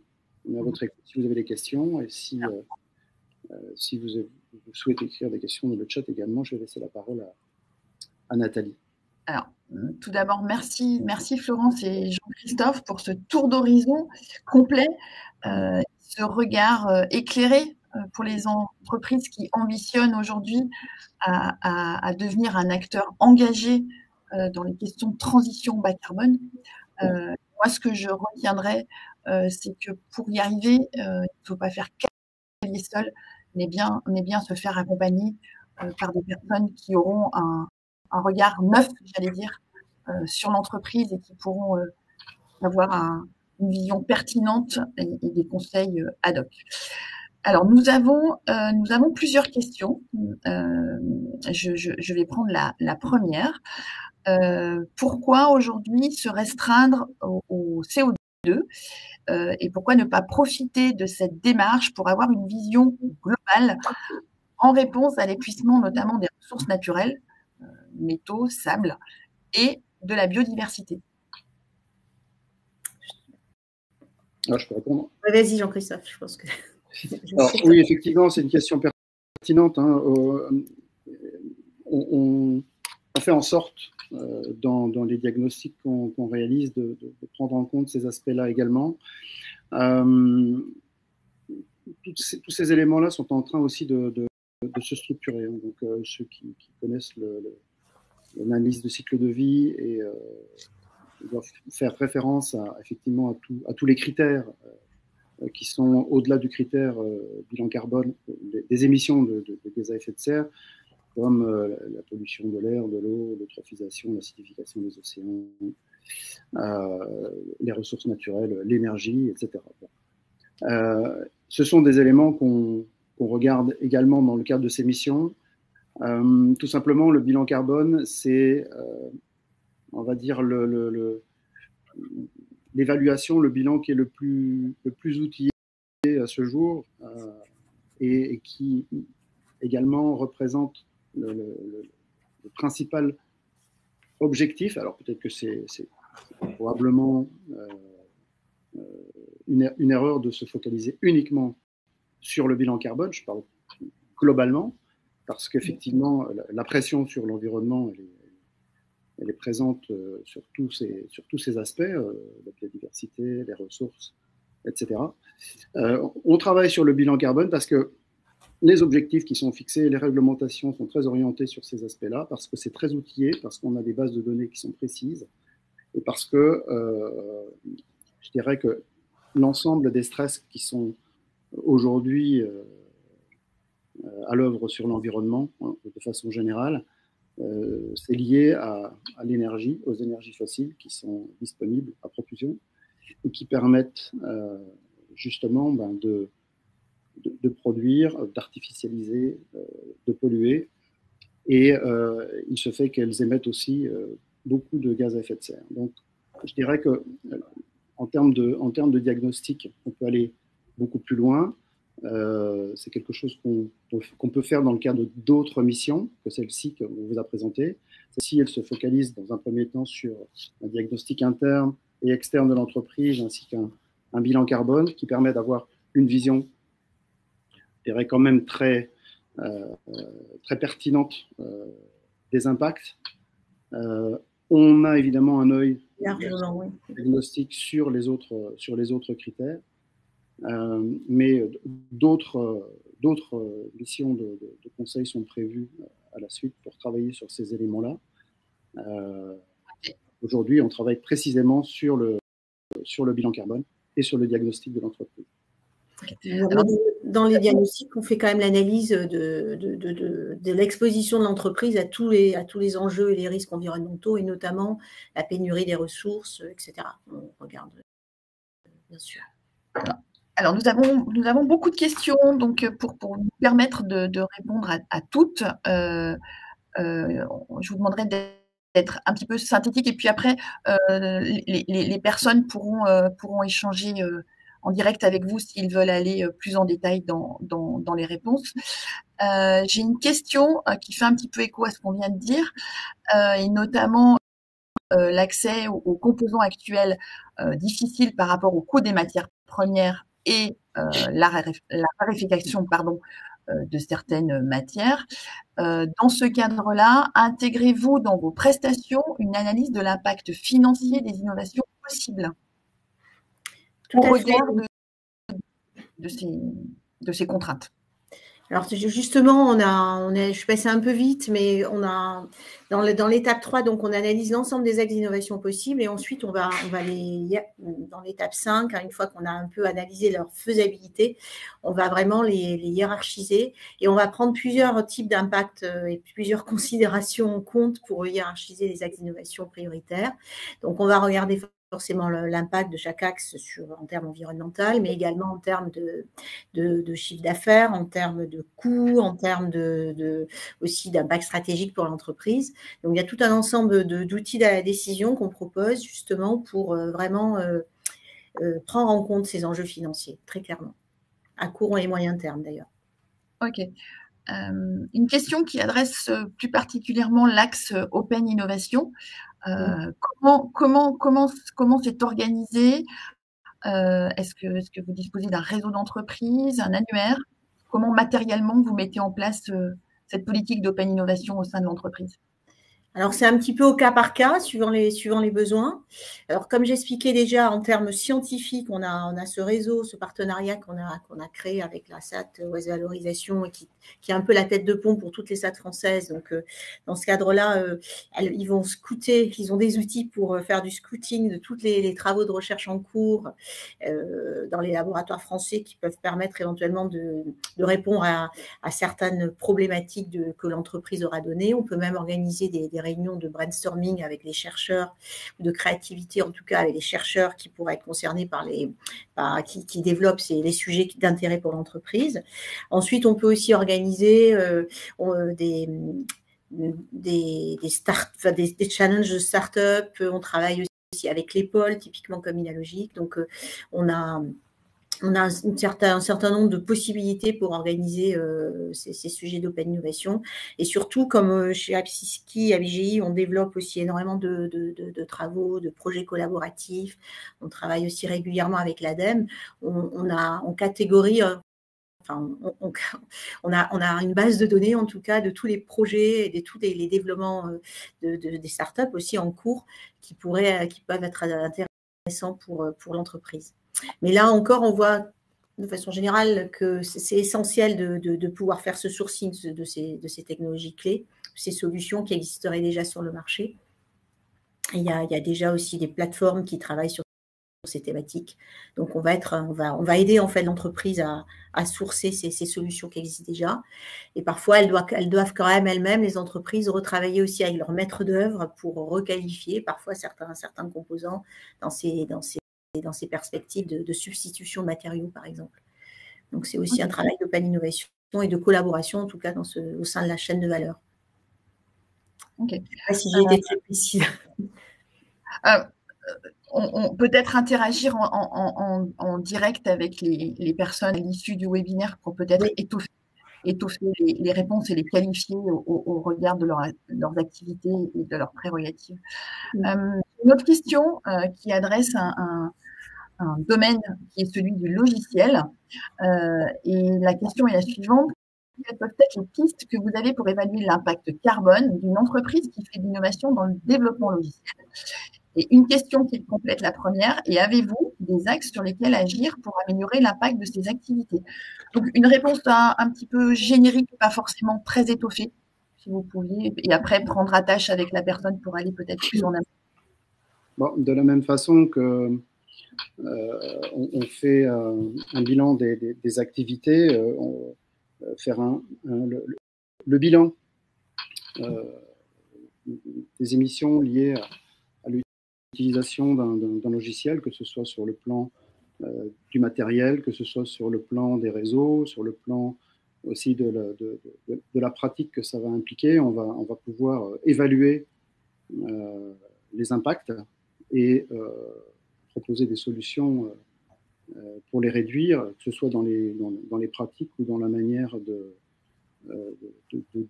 est à votre écoute si vous avez des questions, et si vous souhaitez écrire des questions dans le chat également, je vais laisser la parole à Nathalie. Alors, tout d'abord, merci Florence et Jean-Christophe pour ce tour d'horizon complet, ce regard éclairé pour les entreprises qui ambitionnent aujourd'hui à devenir un acteur engagé dans les questions de transition bas carbone. Moi, ce que je retiendrai, c'est que pour y arriver, il ne faut pas faire cavalier seul, mais bien se faire accompagner par des personnes qui auront un regard neuf, j'allais dire, sur l'entreprise et qui pourront avoir une vision pertinente et des conseils ad hoc. Alors, nous avons plusieurs questions. Je vais prendre la première. Pourquoi aujourd'hui se restreindre au CO2 et pourquoi ne pas profiter de cette démarche pour avoir une vision globale en réponse à l'épuisement notamment des ressources naturelles, métaux, sable et de la biodiversité? Alors, je peux répondre. Vas-y, Jean-Christophe, je pense que. Alors, oui, effectivement, c'est une question pertinente. Hein. On fait en sorte, dans les diagnostics qu'on réalise, de prendre en compte ces aspects-là également. Tous ces éléments-là sont en train aussi de se structurer. Hein. Donc, ceux qui connaissent l'analyse de cycle de vie et doivent faire référence effectivement à tous les critères qui sont au-delà du critère bilan carbone, des émissions de gaz à effet de serre, comme la pollution de l'air, de l'eau, l'eutrophisation, l'acidification des océans, les ressources naturelles, l'énergie, etc. Ce sont des éléments qu'on regarde également dans le cadre de ces missions. Tout simplement, le bilan carbone, c'est, on va dire, l'évaluation, le bilan qui est le plus outillé à ce jour et qui également représente le principal objectif. Alors peut-être que c'est probablement une erreur de se focaliser uniquement sur le bilan carbone, je parle globalement, parce qu'effectivement, la pression sur l'environnement, elle est présente sur tous ces aspects, la biodiversité, les ressources, etc. On travaille sur le bilan carbone parce que les objectifs qui sont fixés, les réglementations sont très orientées sur ces aspects-là, parce que c'est très outillé, parce qu'on a des bases de données qui sont précises, et parce que je dirais que l'ensemble des stress qui sont aujourd'hui à l'œuvre sur l'environnement, de façon générale, c'est lié à l'énergie, aux énergies fossiles qui sont disponibles à profusion et qui permettent justement de produire, d'artificialiser, de polluer. Et il se fait qu'elles émettent aussi beaucoup de gaz à effet de serre. Donc, je dirais que en termes de diagnostic, on peut aller beaucoup plus loin. C'est quelque chose qu'on peut faire dans le cadre d'autres missions que celle-ci qu'on vous a présentée. Celle-ci, elle se focalise dans un premier temps sur un diagnostic interne et externe de l'entreprise, ainsi qu'un bilan carbone qui permet d'avoir une vision, je dirais quand même très pertinente des impacts. On a évidemment un œil diagnostic sur les autres critères. Mais d'autres missions de conseil sont prévues à la suite pour travailler sur ces éléments-là. Aujourd'hui, on travaille précisément sur le bilan carbone et sur le diagnostic de l'entreprise. Alors, dans les diagnostics, on fait quand même l'analyse de l'exposition de l'entreprise à tous les enjeux et les risques environnementaux, et notamment la pénurie des ressources, etc. On regarde, bien sûr. Alors, nous avons beaucoup de questions, donc pour nous permettre de répondre à toutes, je vous demanderai d'être un petit peu synthétique, et puis après, les personnes pourront échanger en direct avec vous s'ils veulent aller plus en détail dans les réponses. J'ai une question qui fait un petit peu écho à ce qu'on vient de dire, et notamment l'accès aux composants actuels difficiles par rapport au coût des matières premières et la raréfaction de certaines matières. Dans ce cadre-là, intégrez-vous dans vos prestations une analyse de l'impact financier des innovations possibles au regard de ces contraintes? Alors justement, je suis passée un peu vite, mais on a dans l'étape 3, donc on analyse l'ensemble des axes d'innovation possibles, et ensuite on va dans l'étape 5, une fois qu'on a un peu analysé leur faisabilité, on va vraiment les hiérarchiser, et on va prendre plusieurs types d'impacts et plusieurs considérations en compte pour hiérarchiser les axes d'innovation prioritaires. Donc on va regarder forcément l'impact de chaque axe en termes environnementaux, mais également en termes de chiffre d'affaires, en termes de coûts, en termes aussi d'impact stratégique pour l'entreprise. Donc, il y a tout un ensemble d'outils de la décision qu'on propose justement pour vraiment prendre en compte ces enjeux financiers, très clairement, à court et moyen terme d'ailleurs. Ok. Une question qui adresse plus particulièrement l'axe Open Innovation. Comment c'est organisé? Est-ce que vous disposez d'un réseau d'entreprises, un annuaire? Comment matériellement vous mettez en place cette politique d'Open Innovation au sein de l'entreprise? Alors, c'est un petit peu au cas par cas, suivant les besoins. Alors, comme j'expliquais déjà, en termes scientifiques, on a ce réseau, ce partenariat qu'on a créé avec la SAT Ouest Valorisation, et qui est un peu la tête de pont pour toutes les SAT françaises. Donc, dans ce cadre-là, ils vont scouter, ils ont des outils pour faire du scouting de tous les travaux de recherche en cours dans les laboratoires français, qui peuvent permettre éventuellement de répondre à certaines problématiques que l'entreprise aura données. On peut même organiser des des réunions de brainstorming avec les chercheurs, ou de créativité en tout cas avec les chercheurs qui pourraient être concernés qui développent les sujets d'intérêt pour l'entreprise. Ensuite, on peut aussi organiser des challenges de start-up. On travaille aussi avec les pôles, typiquement comme Inalogic. Donc, on a un certain nombre de possibilités pour organiser ces sujets d'open innovation. Et surtout, comme chez Apsiski, à BGI, on développe aussi énormément de travaux, de projets collaboratifs. On travaille aussi régulièrement avec l'ADEME. On catégorie... Enfin, on a une base de données, en tout cas, de tous les projets et de tous les développements des startups aussi en cours qui peuvent être intéressants pour l'entreprise. Mais là encore, on voit de façon générale que c'est essentiel de pouvoir faire ce sourcing de ces technologies clés, ces solutions qui existeraient déjà sur le marché. Et il y a déjà aussi des plateformes qui travaillent sur ces thématiques. Donc, on va aider en fait l'entreprise à sourcer ces solutions qui existent déjà. Et parfois, elles doivent quand même elles-mêmes, les entreprises, retravailler aussi avec leur maître d'œuvre pour requalifier parfois certains composants dans ces perspectives de substitution de matériaux, par exemple. Donc, c'est aussi un travail d'open innovation et de collaboration, en tout cas, au sein de la chaîne de valeur. Ok. Je ne sais pas si j'ai été très précise. On peut peut-être interagir en direct avec les personnes à l'issue du webinaire pour peut-être étoffer les réponses et les qualifier au regard de leurs activités et de leurs prérogatives. Une autre question qui adresse un domaine qui est celui du logiciel. Et la question est la suivante. Quelles peuvent être les pistes que vous avez pour évaluer l'impact carbone d'une entreprise qui fait de l'innovation dans le développement logiciel? Et une question qui complète la première, et avez-vous des axes sur lesquels agir pour améliorer l'impact de ces activités? Donc, une réponse un petit peu générique, pas forcément très étoffée, si vous pouviez, et après prendre attache avec la personne pour aller peut-être plus en amont. Bon, de la même façon que on fait un bilan des activités, faire le bilan des émissions liées à l'utilisation d'un logiciel, que ce soit sur le plan du matériel, que ce soit sur le plan des réseaux, sur le plan aussi de la pratique que ça va impliquer. On va pouvoir évaluer les impacts et proposer des solutions pour les réduire, que ce soit dans les pratiques ou dans la manière de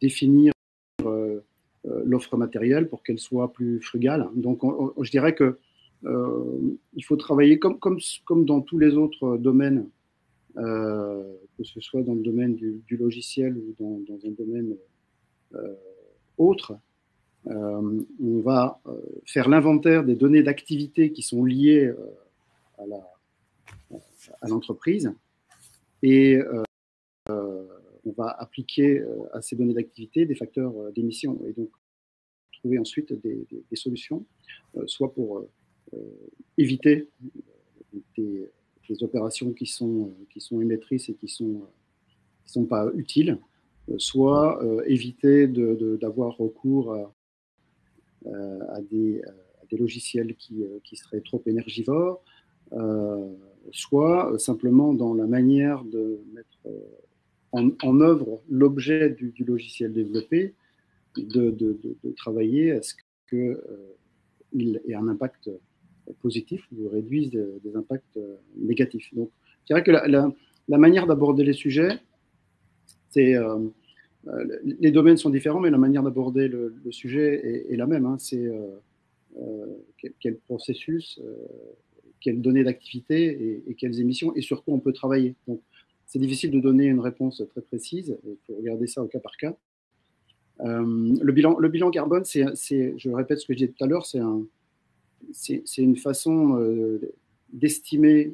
définir l'offre matérielle pour qu'elle soit plus frugale. Donc, je dirais que il faut travailler comme dans tous les autres domaines, que ce soit dans le domaine du logiciel ou dans un domaine autre. On va faire l'inventaire des données d'activité qui sont liées à l'entreprise et on va appliquer à ces données d'activité des facteurs d'émission et donc trouver ensuite des solutions, soit pour éviter des opérations qui sont émettrices et qui sont pas utiles, soit éviter d'avoir recours à des logiciels qui seraient trop énergivores, soit simplement dans la manière de mettre en œuvre l'objet du logiciel développé, de travailler à ce qu'il ait un impact positif ou réduise des impacts négatifs. Donc, je dirais que la manière d'aborder les sujets, c'est les domaines sont différents, mais la manière d'aborder le sujet est la même. Hein. C'est quel processus, quelles données d'activité et quelles émissions, et sur quoi on peut travailler. Donc, c'est difficile de donner une réponse très précise. Il faut regarder ça au cas par cas. Le bilan carbone, je répète ce que je disais tout à l'heure, c'est une façon d'estimer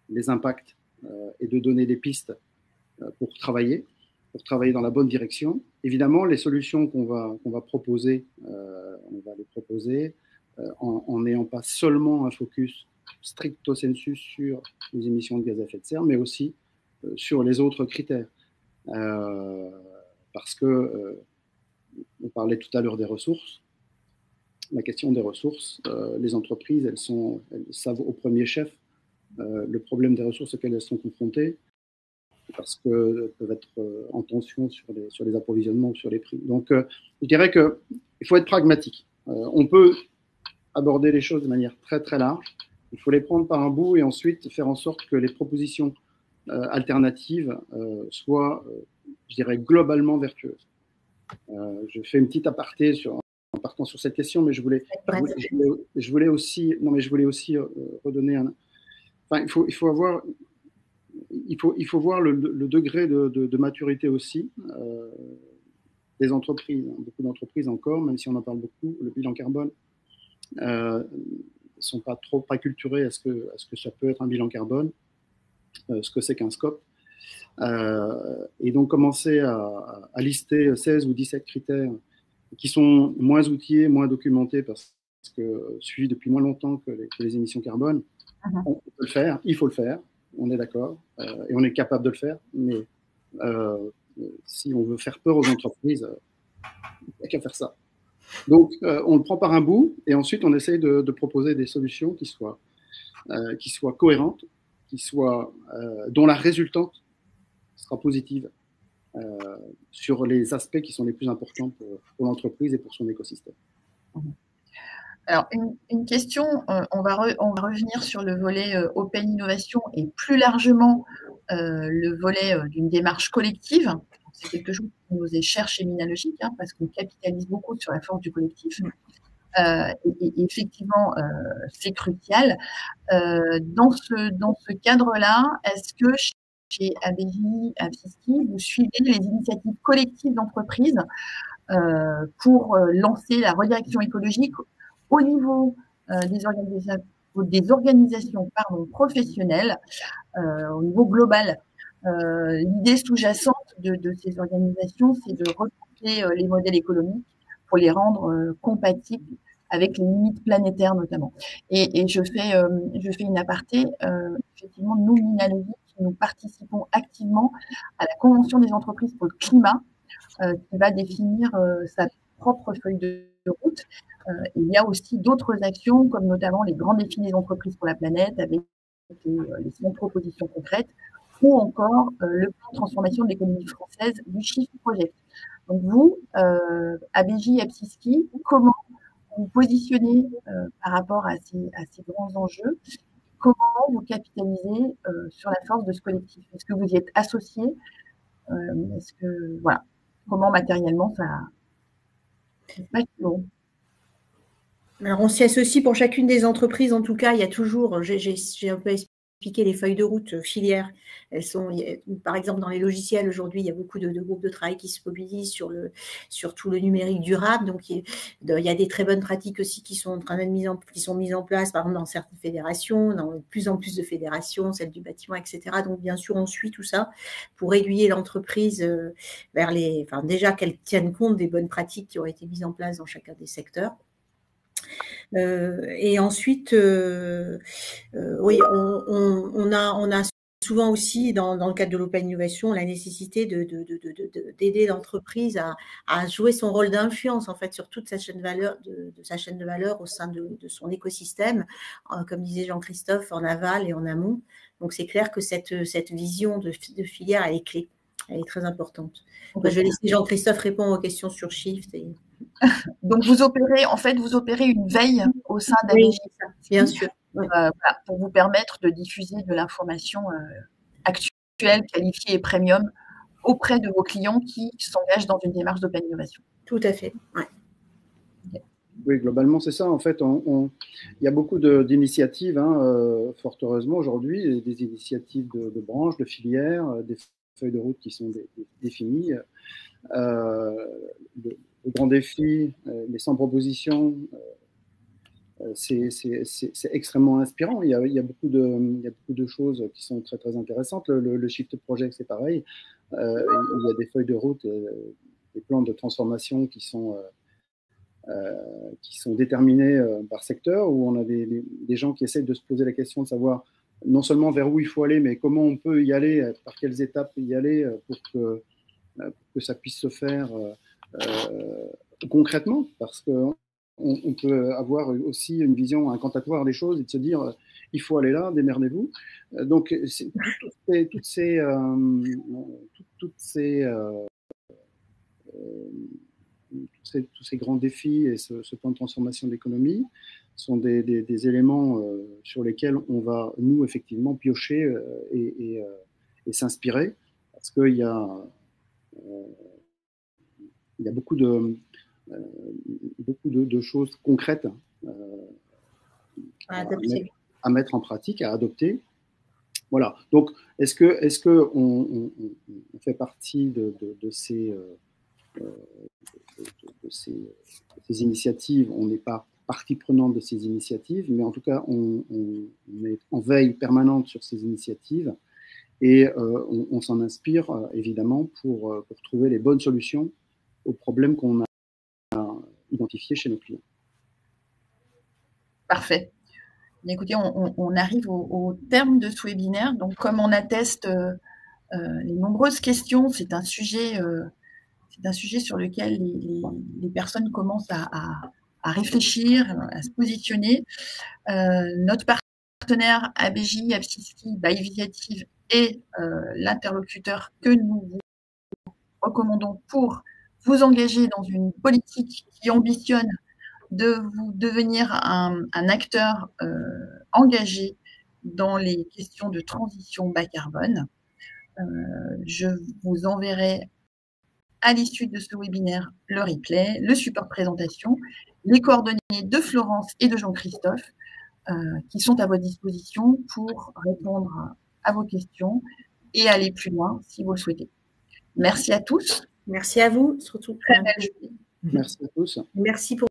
les impacts et de donner des pistes pour travailler dans la bonne direction. Évidemment, les solutions qu'on va proposer, on va les proposer en n'ayant pas seulement un focus stricto sensu sur les émissions de gaz à effet de serre, mais aussi sur les autres critères. Parce que on parlait tout à l'heure des ressources. La question des ressources, les entreprises, elles savent au premier chef le problème des ressources auxquelles elles sont confrontées, parce qu'elles peuvent être en tension sur les approvisionnements ou sur les prix. Donc, je dirais qu'il faut être pragmatique. On peut aborder les choses de manière très, très large. Il faut les prendre par un bout et ensuite faire en sorte que les propositions alternatives soient, je dirais, globalement vertueuses. Je fais une petite aparté en partant sur cette question, mais je voulais aussi redonner un. Enfin, il faut voir le degré de maturité aussi des entreprises. Beaucoup d'entreprises encore, même si on en parle beaucoup, le bilan carbone ne sont pas trop acculturés à ce que ça peut être un bilan carbone, ce que c'est qu'un scope. Et donc commencer à lister 16 ou 17 critères qui sont moins outillés, moins documentés, parce que suivis depuis moins longtemps que les émissions carbone. On peut le faire, il faut le faire, on est d'accord, et on est capable de le faire, mais si on veut faire peur aux entreprises, il n'y a qu'à faire ça. Donc, on le prend par un bout, et ensuite on essaye de proposer des solutions qui soient cohérentes, dont la résultante sera positive sur les aspects qui sont les plus importants pour l'entreprise et pour son écosystème. Alors, une question, on va revenir sur le volet Open Innovation et plus largement le volet d'une démarche collective. C'est quelque chose qui nous est cher chez Minalogic, parce qu'on capitalise beaucoup sur la force du collectif. Et effectivement, c'est crucial. Dans ce cadre-là, est-ce que chez ABJ, ABSISKI, vous suivez les initiatives collectives d'entreprises pour lancer la redirection écologique au niveau des organisations professionnelles, au niveau global? L'idée sous-jacente de ces organisations, c'est de repenser les modèles économiques pour les rendre compatibles avec les limites planétaires notamment. Et je fais une aparté. Effectivement, nous, Minalogic, nous participons activement à la Convention des entreprises pour le climat, qui va définir sa propre feuille de route. Il y a aussi d'autres actions, comme notamment les grands défis des entreprises pour la planète, avec les propositions concrètes, ou encore le plan de transformation de l'économie française du Shift Project. Donc vous, ABJ, ABSISKI, comment vous positionnez par rapport à ces grands enjeux? Comment vous capitalisez sur la force de ce collectif? Est-ce que vous y êtes associé? Est-ce que, voilà, comment matériellement ça se passe? Alors, on s'y associe pour chacune des entreprises. En tout cas, il y a toujours, j'ai un peu expliqué les feuilles de route filières. Elles sont, par exemple, dans les logiciels aujourd'hui, il y a beaucoup de groupes de travail qui se mobilisent sur tout le numérique durable. Donc, il y a des très bonnes pratiques aussi qui sont en train d'être mises en place, par exemple, dans certaines fédérations, dans de plus en plus de fédérations, celle du bâtiment, etc. Donc, bien sûr, on suit tout ça pour aiguiller l'entreprise vers déjà qu'elle tienne compte des bonnes pratiques qui ont été mises en place dans chacun des secteurs. Et ensuite, oui, on a souvent aussi, dans le cadre de l'Open Innovation, la nécessité d'aider l'entreprise à jouer son rôle d'influence en fait sur toute sa chaîne de valeur au sein de son écosystème, comme disait Jean-Christophe, en aval et en amont. Donc c'est clair que cette vision de filière, elle est clé, elle est très importante. Je vais laisser Jean-Christophe répondre aux questions sur Shift. Donc vous opérez une veille au sein d'ABJ, oui, bien sûr, pour vous permettre de diffuser de l'information actuelle, qualifiée et premium auprès de vos clients qui s'engagent dans une démarche d'open innovation. Tout à fait. Ouais. Okay. Oui, globalement, c'est ça. En fait, il y a beaucoup d'initiatives, fort heureusement aujourd'hui, des initiatives de branches, de filières, des feuilles de route qui sont définies. Le grand défi, les 100 propositions, c'est extrêmement inspirant. Il y a beaucoup de choses qui sont très, très intéressantes. Le Shift Project, c'est pareil. Il y a des feuilles de route, des plans de transformation qui sont déterminés par secteur, où on a des gens qui essaient de se poser la question de savoir non seulement vers où il faut aller, mais comment on peut y aller, par quelles étapes y aller pour que ça puisse se faire concrètement, parce qu'on peut avoir aussi une vision incantatoire des choses et de se dire il faut aller là, démerdez-vous. Donc, tous ces grands défis et ce plan de transformation de l'économie sont des éléments sur lesquels on va, nous, effectivement, piocher et s'inspirer, parce qu'il y a beaucoup de choses concrètes à mettre en pratique, à adopter. Voilà. Donc, est-ce que on fait partie de ces initiatives? On n'est pas partie prenante de ces initiatives, mais en tout cas, on est en veille permanente sur ces initiatives et on s'en inspire évidemment pour trouver les bonnes solutions aux problèmes qu'on a identifiés chez nos clients. Parfait. Écoutez, on arrive au terme de ce webinaire. Donc, comme on atteste les nombreuses questions, c'est un sujet sur lequel les personnes commencent à réfléchir, à se positionner. Notre partenaire ABJ, ABCISKI, by Viative est l'interlocuteur que nous vous recommandons pour vous engager dans une politique qui ambitionne de vous devenir un acteur engagé dans les questions de transition bas carbone. Je vous enverrai à l'issue de ce webinaire le replay, le support présentation, les coordonnées de Florence et de Jean-Christophe qui sont à votre disposition pour répondre à vos questions et aller plus loin si vous le souhaitez. Merci à tous. Merci à vous, surtout. Merci à tous. Merci pour